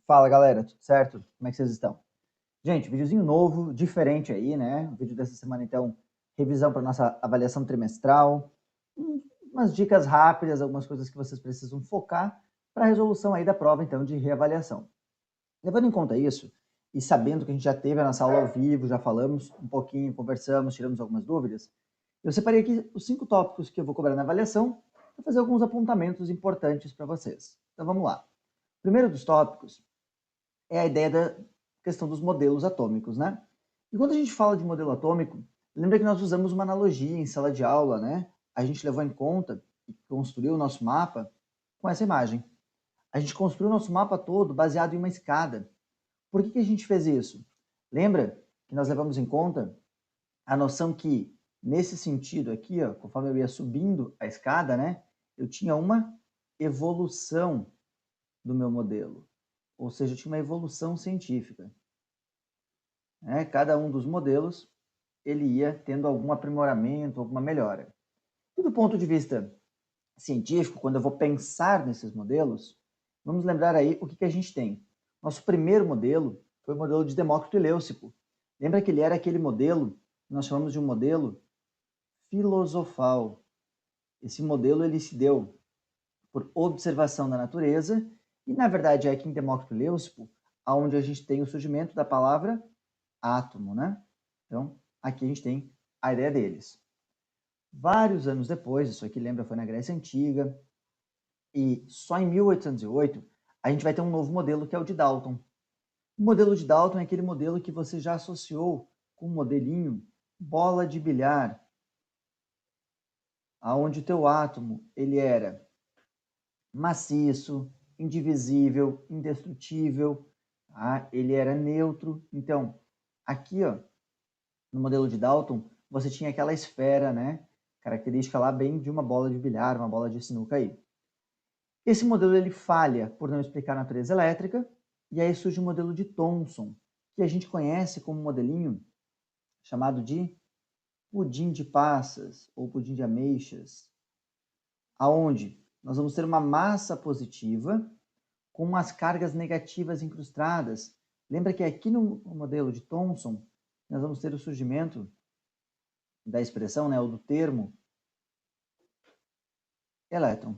Fala galera, tudo certo? Como é que vocês estão? Gente, videozinho novo, diferente aí, né? O vídeo dessa semana, então, revisão para nossa avaliação trimestral, umas dicas rápidas, algumas coisas que vocês precisam focar para a resolução aí da prova, então, de reavaliação. Levando em conta isso, e sabendo que a gente já teve a nossa aula ao vivo, já falamos um pouquinho, conversamos, tiramos algumas dúvidas, eu separei aqui os 5 tópicos que eu vou cobrar na avaliação para fazer alguns apontamentos importantes para vocês. Então vamos lá. O primeiro dos tópicos é a ideia da questão dos modelos atômicos, né? E quando a gente fala de modelo atômico, lembra que nós usamos uma analogia em sala de aula, né? A gente levou em conta e construiu o nosso mapa com essa imagem. A gente construiu o nosso mapa todo baseado em uma escada. Por que a gente fez isso? Lembra que nós levamos em conta a noção que, nesse sentido aqui, ó, conforme eu ia subindo a escada, né, eu tinha uma evolução do meu modelo. Ou seja, eu tinha uma evolução científica. Né? Cada um dos modelos ele ia tendo algum aprimoramento, alguma melhora. E do ponto de vista científico, quando eu vou pensar nesses modelos, vamos lembrar aí o que a gente tem. Nosso primeiro modelo foi o modelo de Demócrito e Leucipo. Lembra que ele era aquele modelo que nós chamamos de um modelo filosofal. Esse modelo ele se deu por observação da natureza e, na verdade, é aqui em Demócrito e Leucipo onde a gente tem o surgimento da palavra átomo, né? Então, aqui a gente tem a ideia deles. Vários anos depois, isso aqui lembra foi na Grécia Antiga, e só em 1808 a gente vai ter um novo modelo que é o de Dalton. O modelo de Dalton é aquele modelo que você já associou com o modelinho bola de bilhar, aonde o teu átomo ele era maciço, indivisível, indestrutível, tá? Ele era neutro. Então, aqui, ó, no modelo de Dalton, você tinha aquela esfera, né? Característica lá bem de uma bola de bilhar, uma bola de sinuca aí. Esse modelo ele falha por não explicar a natureza elétrica, e aí surge o modelo de Thomson, que a gente conhece como um modelinho chamado de pudim de passas ou pudim de ameixas, aonde nós vamos ter uma massa positiva com umas cargas negativas incrustadas. Lembra que aqui no modelo de Thomson nós vamos ter o surgimento da expressão, né, ou do termo elétron.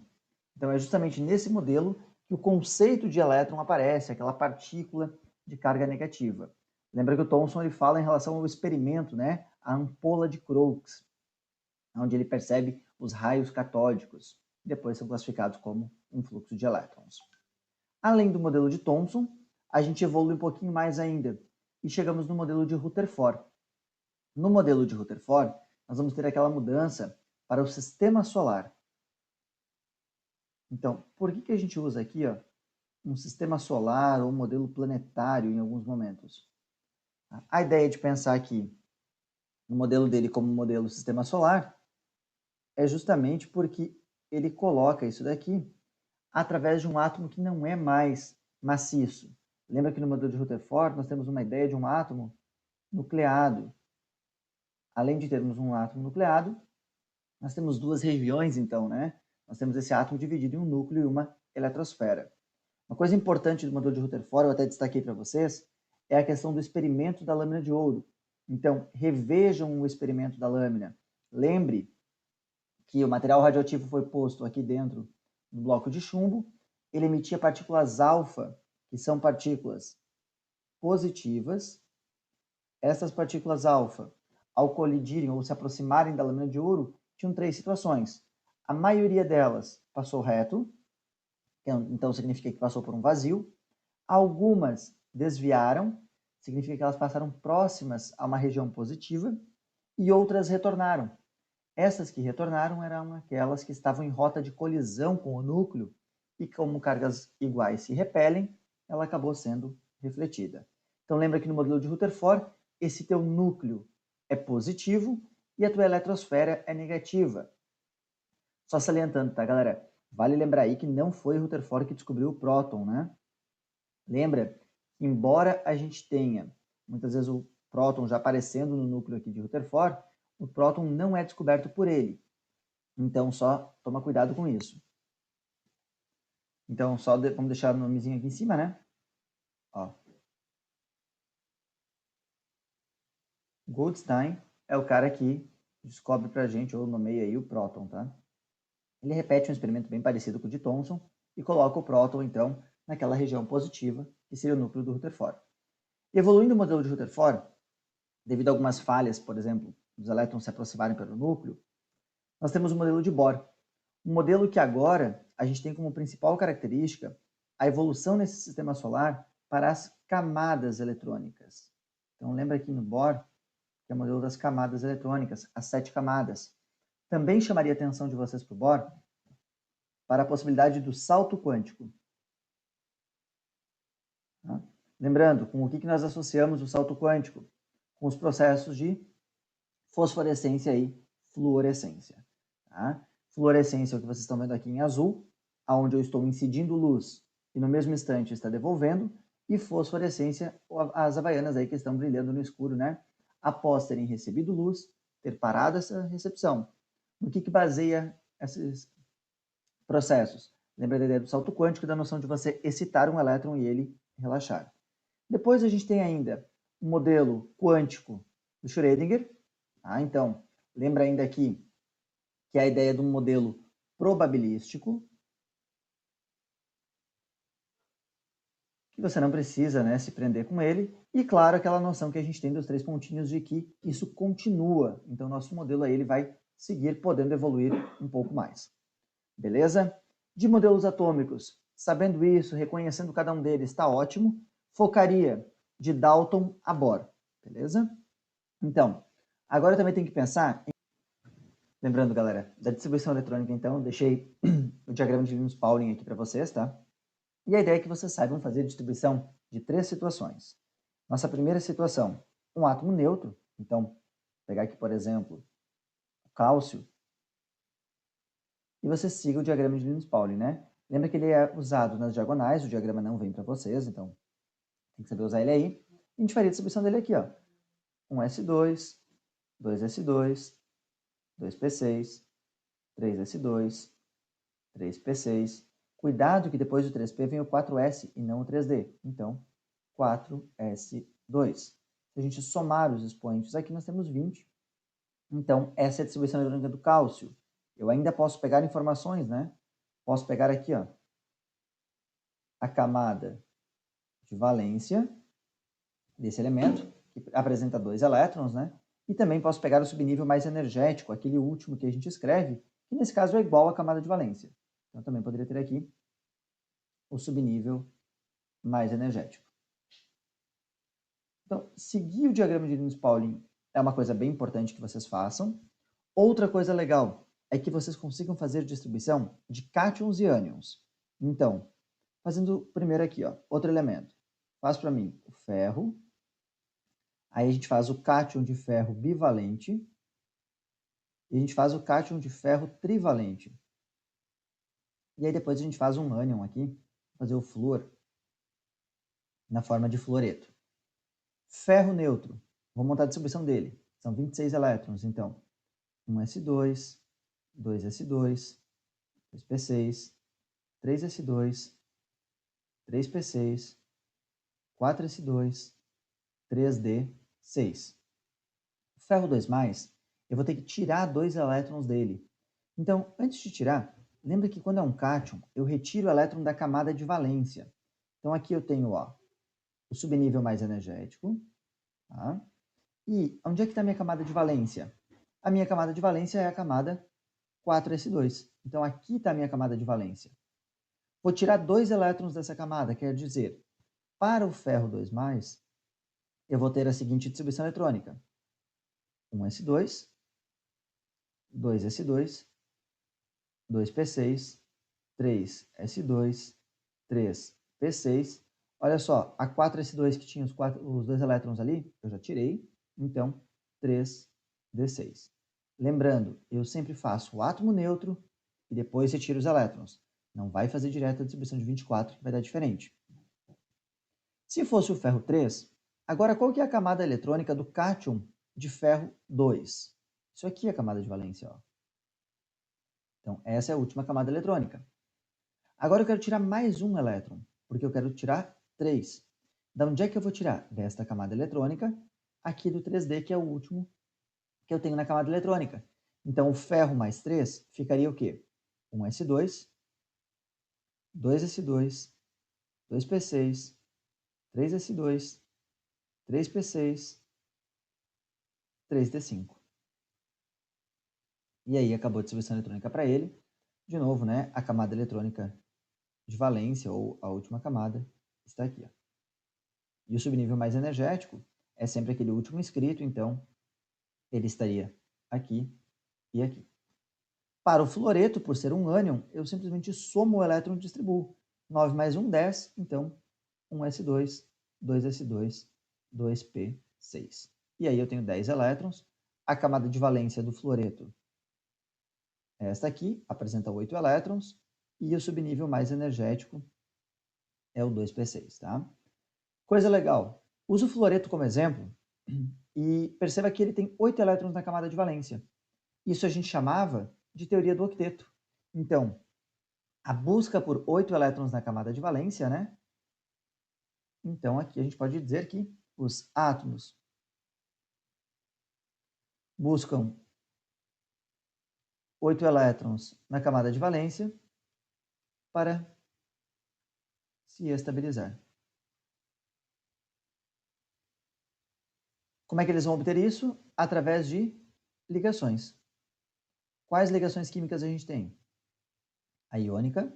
Então, é justamente nesse modelo que o conceito de elétron aparece, aquela partícula de carga negativa. Lembra que o Thomson ele fala em relação ao experimento, né, a ampola de Crookes, onde ele percebe os raios catódicos, que depois são classificados como um fluxo de elétrons. Além do modelo de Thomson, a gente evolui um pouquinho mais ainda e chegamos no modelo de Rutherford. No modelo de Rutherford, nós vamos ter aquela mudança para o sistema solar. Então, por que a gente usa aqui um sistema solar ou um modelo planetário em alguns momentos? A ideia de pensar aqui no modelo dele como modelo sistema solar é justamente porque ele coloca isso daqui através de um átomo que não é mais maciço. Lembra que no modelo de Rutherford nós temos uma ideia de um átomo nucleado. Além de termos um átomo nucleado, nós temos duas regiões, então, né? Nós temos esse átomo dividido em um núcleo e uma eletrosfera. Uma coisa importante do modelo de Rutherford, eu até destaquei para vocês, é a questão do experimento da lâmina de ouro. Então, revejam o experimento da lâmina. Lembre que o material radioativo foi posto aqui dentro do bloco de chumbo, ele emitia partículas alfa, que são partículas positivas. Essas partículas alfa, ao colidirem ou se aproximarem da lâmina de ouro, tinham três situações. A maioria delas passou reto, então significa que passou por um vazio. Algumas desviaram, significa que elas passaram próximas a uma região positiva, e outras retornaram. Essas que retornaram eram aquelas que estavam em rota de colisão com o núcleo, e como cargas iguais se repelem, ela acabou sendo refletida. Então lembra que no modelo de Rutherford, esse teu núcleo é positivo e a tua eletrosfera é negativa. Só salientando, tá, galera? Vale lembrar aí que não foi Rutherford que descobriu o próton, né? Lembra? Embora a gente tenha muitas vezes o próton já aparecendo no núcleo aqui de Rutherford, o próton não é descoberto por ele. Então, só toma cuidado com isso. Então, vamos deixar o nomezinho aqui em cima, né? Ó. Goldstein é o cara que descobre pra gente, ou nomeia aí o próton, tá? Ele repete um experimento bem parecido com o de Thomson e coloca o próton, então, naquela região positiva, que seria o núcleo do Rutherford. E evoluindo o modelo de Rutherford, devido a algumas falhas, por exemplo, dos elétrons se aproximarem pelo núcleo, nós temos o modelo de Bohr. Um modelo que agora a gente tem como principal característica a evolução nesse sistema solar para as camadas eletrônicas. Então lembra aqui no Bohr, que é o modelo das camadas eletrônicas, as 7 camadas. Também chamaria a atenção de vocês para o Bohr para a possibilidade do salto quântico. Tá? Lembrando, com o que nós associamos o salto quântico? Com os processos de fosforescência e fluorescência. Tá? Fluorescência é o que vocês estão vendo aqui em azul, onde eu estou incidindo luz e no mesmo instante está devolvendo, e fosforescência, as havaianas aí que estão brilhando no escuro, né? Após terem recebido luz, ter parado essa recepção. No que baseia esses processos? Lembra da ideia do salto quântico e da noção de você excitar um elétron e ele relaxar. Depois a gente tem ainda o modelo quântico do Schrödinger. Então, lembra ainda aqui que é a ideia de um modelo probabilístico, que você não precisa, né, se prender com ele, e claro, aquela noção que a gente tem dos 3 pontinhos de que isso continua, então nosso modelo aí ele vai seguir podendo evoluir um pouco mais. Beleza? De modelos atômicos, sabendo isso, reconhecendo cada um deles, está ótimo, focaria de Dalton a Bohr, beleza? Então, agora também tem que pensar em... Lembrando, galera, da distribuição eletrônica, então, deixei o diagrama de Linus-Pauling aqui para vocês, tá? E a ideia é que vocês saibam fazer a distribuição de 3 situações. Nossa primeira situação, um átomo neutro. Então, vou pegar aqui, por exemplo, o cálcio. E você siga o diagrama de Linus-Pauling, né? Lembra que ele é usado nas diagonais, o diagrama não vem para vocês, então tem que saber usar ele aí. E a gente faria a distribuição dele aqui, ó. 1s2, 2s2, 2p6, 3s2, 3p6. Cuidado que depois do 3p vem o 4s e não o 3d. Então, 4s2. Se a gente somar os expoentes aqui, nós temos 20. Então, essa é a distribuição eletrônica do cálcio. Eu ainda posso pegar informações, né? Posso pegar aqui, ó, a camada de valência desse elemento, que apresenta 2 elétrons, né? E também posso pegar o subnível mais energético, aquele último que a gente escreve, que nesse caso é igual à camada de valência. Então, também poderia ter aqui o subnível mais energético. Então, seguir o diagrama de Linus-Pauling é uma coisa bem importante que vocês façam. Outra coisa legal é que vocês consigam fazer distribuição de cátions e ânions. Então, fazendo primeiro aqui, ó, outro elemento. Faz para mim o ferro. Aí a gente faz o cátion de ferro bivalente. E a gente faz o cátion de ferro trivalente. E aí depois a gente faz um ânion aqui, fazer o flúor na forma de fluoreto. Ferro neutro. Vou montar a distribuição dele. São 26 elétrons, então. 1s2, 2s2, 2p6, 3s2, 3p6, 4s2, 3d6. O ferro 2+, eu vou ter que tirar 2 elétrons dele. Então, antes de tirar, lembra que quando é um cátion, eu retiro o elétron da camada de valência. Então, aqui eu tenho, ó, o subnível mais energético. Tá? E onde é que está a minha camada de valência? A minha camada de valência é a camada 4s2. Então, aqui está a minha camada de valência. Vou tirar 2 elétrons dessa camada, quer dizer, para o ferro 2+, eu vou ter a seguinte distribuição eletrônica. 1s2, 2s2, 2p6, 3s2, 3p6. Olha só, a 4s2 que tinha os 2 elétrons ali, eu já tirei. Então, 3d6. Lembrando, eu sempre faço o átomo neutro e depois retiro os elétrons. Não vai fazer direto a distribuição de 24, que vai dar diferente. Se fosse o ferro 3, agora qual que é a camada eletrônica do cátion de ferro 2? Isso aqui é a camada de valência, ó. Então, essa é a última camada eletrônica. Agora eu quero tirar mais um elétron, porque eu quero tirar 3. Da onde é que eu vou tirar? Desta camada eletrônica, aqui do 3D, que é o último que eu tenho na camada eletrônica. Então, o ferro mais 3 ficaria o quê? 1s2, 2s2, 2p6, 3s2, 3p6, 3d5. E aí acabou a distribuição eletrônica para ele. De novo, né, a camada eletrônica de valência, ou a última camada, está aqui. Ó. E o subnível mais energético é sempre aquele último escrito, então ele estaria aqui e aqui. Para o fluoreto, por ser um ânion, eu simplesmente somo o elétron e distribuo. 9 mais 1, 10, então 1s2, 2s2, 2p6. E aí eu tenho 10 elétrons. A camada de valência do fluoreto é esta aqui, apresenta 8 elétrons, e o subnível mais energético é o 2p6, tá? Coisa legal, usa o fluoreto como exemplo e perceba que ele tem 8 elétrons na camada de valência. Isso a gente chamava de teoria do octeto. Então, a busca por 8 elétrons na camada de valência, né? Então, aqui a gente pode dizer que os átomos buscam 8 elétrons na camada de valência para se estabilizar. Como é que eles vão obter isso? Através de ligações. Quais ligações químicas a gente tem? A iônica,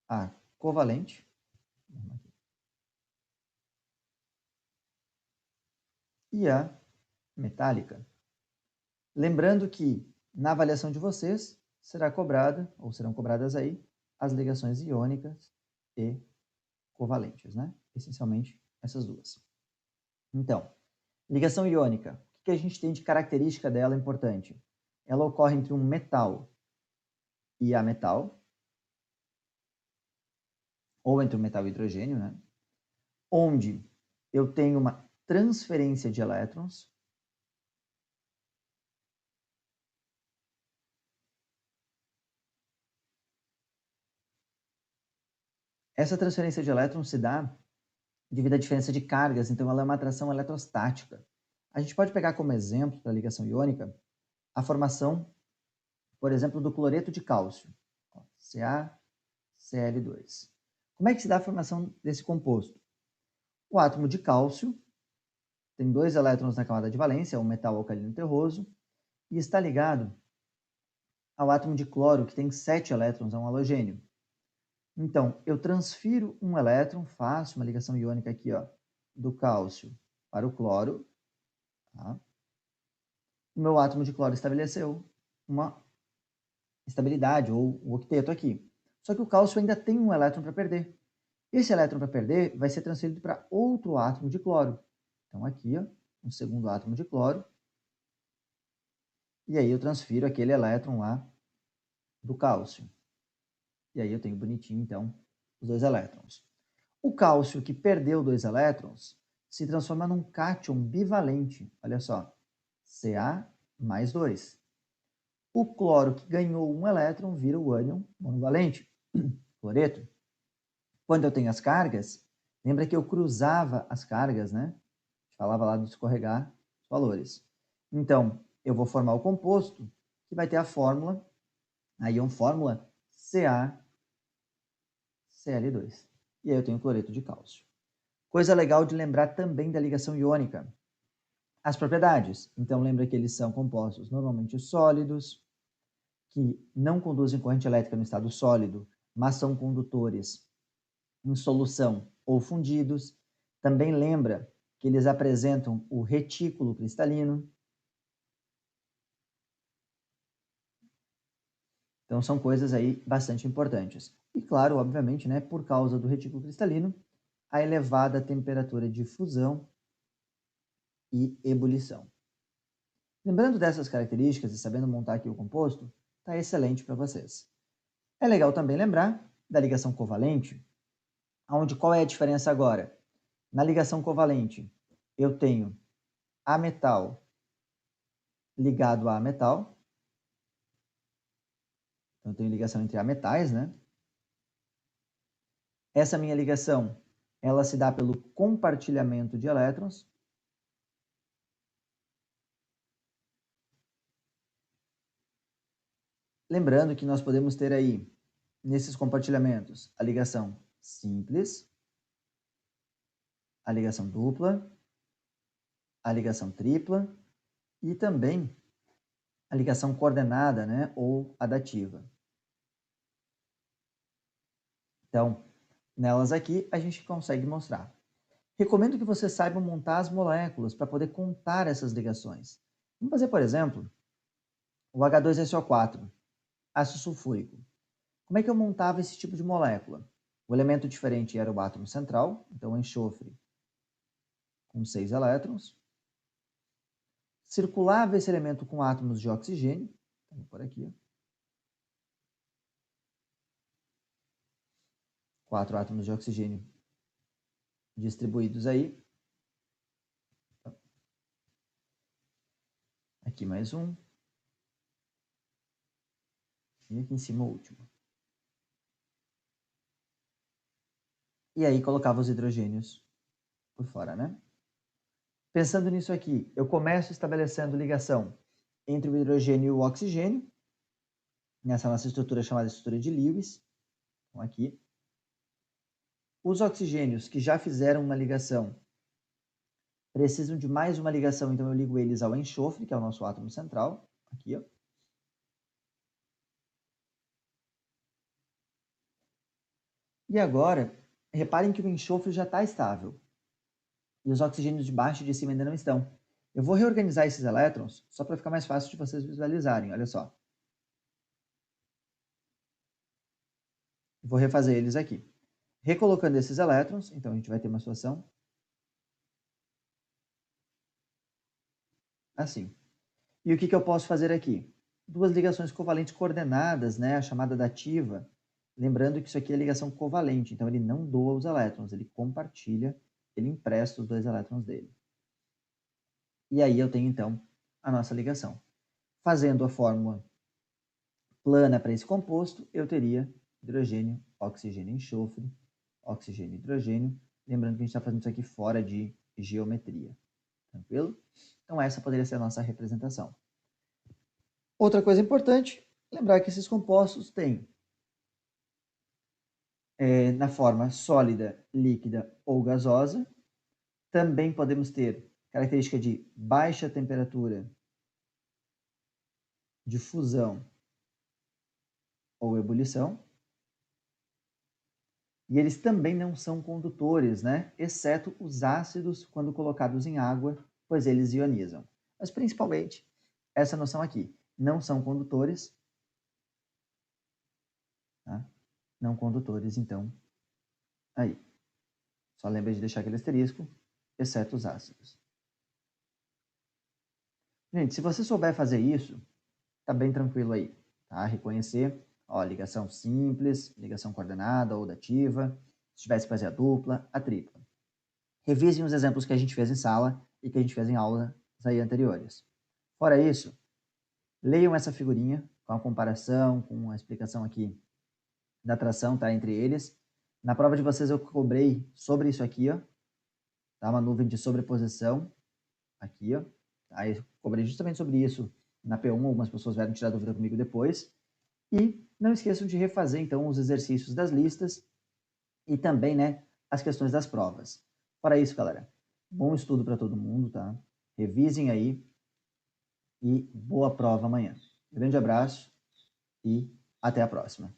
a covalente e a metálica. Lembrando que na avaliação de vocês será cobrada, ou serão cobradas aí, as ligações iônicas e covalentes, né? Essencialmente essas duas. Então, ligação iônica, o que a gente tem de característica dela importante? Ela ocorre entre um metal e ametal, ou entre um metal e hidrogênio, né? Onde eu tenho uma transferência de elétrons. Essa transferência de elétrons se dá devido à diferença de cargas, então ela é uma atração eletrostática. A gente pode pegar como exemplo para a ligação iônica a formação, por exemplo, do cloreto de cálcio, CaCl2. Como é que se dá a formação desse composto? O átomo de cálcio tem 2 elétrons na camada de valência, é um metal alcalino terroso, e está ligado ao átomo de cloro, que tem 7 elétrons, é um halogênio. Então, eu transfiro um elétron, faço uma ligação iônica aqui, ó, do cálcio para o cloro. Tá? O meu átomo de cloro estabeleceu uma estabilidade, ou o octeto aqui. Só que o cálcio ainda tem um elétron para perder. Esse elétron para perder vai ser transferido para outro átomo de cloro. Então, aqui, ó, um segundo átomo de cloro. E aí eu transfiro aquele elétron lá do cálcio. E aí eu tenho bonitinho, então, os 2 elétrons. O cálcio que perdeu 2 elétrons se transforma num cátion bivalente. Olha só, Ca mais 2. O cloro que ganhou um elétron vira o ânion monovalente, cloreto. Quando eu tenho as cargas, lembra que eu cruzava as cargas, né? A gente falava lá do escorregar os valores. Então, eu vou formar o composto que vai ter a fórmula, a íon fórmula CaCl2. E aí eu tenho cloreto de cálcio. Coisa legal de lembrar também da ligação iônica. As propriedades. Então, lembra que eles são compostos normalmente sólidos, que não conduzem corrente elétrica no estado sólido, mas são condutores em solução ou fundidos. Também lembra que eles apresentam o retículo cristalino. Então, são coisas aí bastante importantes. E, claro, obviamente, né, por causa do retículo cristalino, a elevada temperatura de fusão e ebulição. Lembrando dessas características e sabendo montar aqui o composto, está excelente para vocês. É legal também lembrar da ligação covalente, onde qual é a diferença agora? Na ligação covalente, eu tenho ametal ligado a metal. Então, eu tenho ligação entre ametais, né? Essa minha ligação, ela se dá pelo compartilhamento de elétrons. Lembrando que nós podemos ter aí, nesses compartilhamentos, a ligação simples, a ligação dupla, a ligação tripla e também a ligação coordenada, né, ou adativa. Então, nelas aqui a gente consegue mostrar. Recomendo que você saiba montar as moléculas para poder contar essas ligações. Vamos fazer, por exemplo, o H2SO4, ácido sulfúrico. Como é que eu montava esse tipo de molécula? O elemento diferente era o átomo central, então enxofre com 6 elétrons. Circulava esse elemento com átomos de oxigênio, vou por aqui, 4 átomos de oxigênio distribuídos aí. Aqui mais um. E aqui em cima o último. E aí colocava os hidrogênios por fora, né? Pensando nisso aqui, eu começo estabelecendo ligação entre o hidrogênio e o oxigênio, nessa nossa estrutura chamada estrutura de Lewis. Então aqui. Os oxigênios que já fizeram uma ligação precisam de mais uma ligação, então eu ligo eles ao enxofre, que é o nosso átomo central. Aqui, ó. E agora, reparem que o enxofre já está estável. E os oxigênios de baixo e de cima ainda não estão. Eu vou reorganizar esses elétrons, só para ficar mais fácil de vocês visualizarem. Olha só. Vou refazer eles aqui. Recolocando esses elétrons, então a gente vai ter uma situação assim. E o que eu posso fazer aqui? Duas ligações covalentes coordenadas, né? A chamada dativa. Lembrando que isso aqui é ligação covalente, então ele não doa os elétrons, ele compartilha, ele empresta os 2 elétrons dele. E aí eu tenho, então, a nossa ligação. Fazendo a fórmula plana para esse composto, eu teria hidrogênio, oxigênio, enxofre, oxigênio, hidrogênio. Lembrando que a gente está fazendo isso aqui fora de geometria. Tranquilo? Então essa poderia ser a nossa representação. Outra coisa importante, lembrar que esses compostos têm na forma sólida, líquida ou gasosa. Também podemos ter característica de baixa temperatura de fusão ou ebulição. E eles também não são condutores, né? Exceto os ácidos quando colocados em água, pois eles ionizam. Mas principalmente essa noção aqui, não são condutores, tá? Não condutores, então, aí. Só lembre de deixar aquele asterisco, exceto os ácidos. Gente, se você souber fazer isso, tá bem tranquilo aí, tá? Reconhecer, ó, ligação simples, ligação coordenada ou dativa, se tivesse que fazer a dupla, a tripla. Revisem os exemplos que a gente fez em sala e que a gente fez em aulas aí anteriores. Fora isso, leiam essa figurinha com a comparação, com a explicação aqui da atração, tá, entre eles. Na prova de vocês eu cobrei sobre isso aqui, ó, tá? Uma nuvem de sobreposição, aqui, ó. Aí eu cobrei justamente sobre isso na P1, algumas pessoas vieram tirar dúvida comigo depois. E não esqueçam de refazer, então, os exercícios das listas e também, né, as questões das provas. Para isso, galera, bom estudo para todo mundo, tá? Revisem aí e boa prova amanhã. Grande abraço e até a próxima.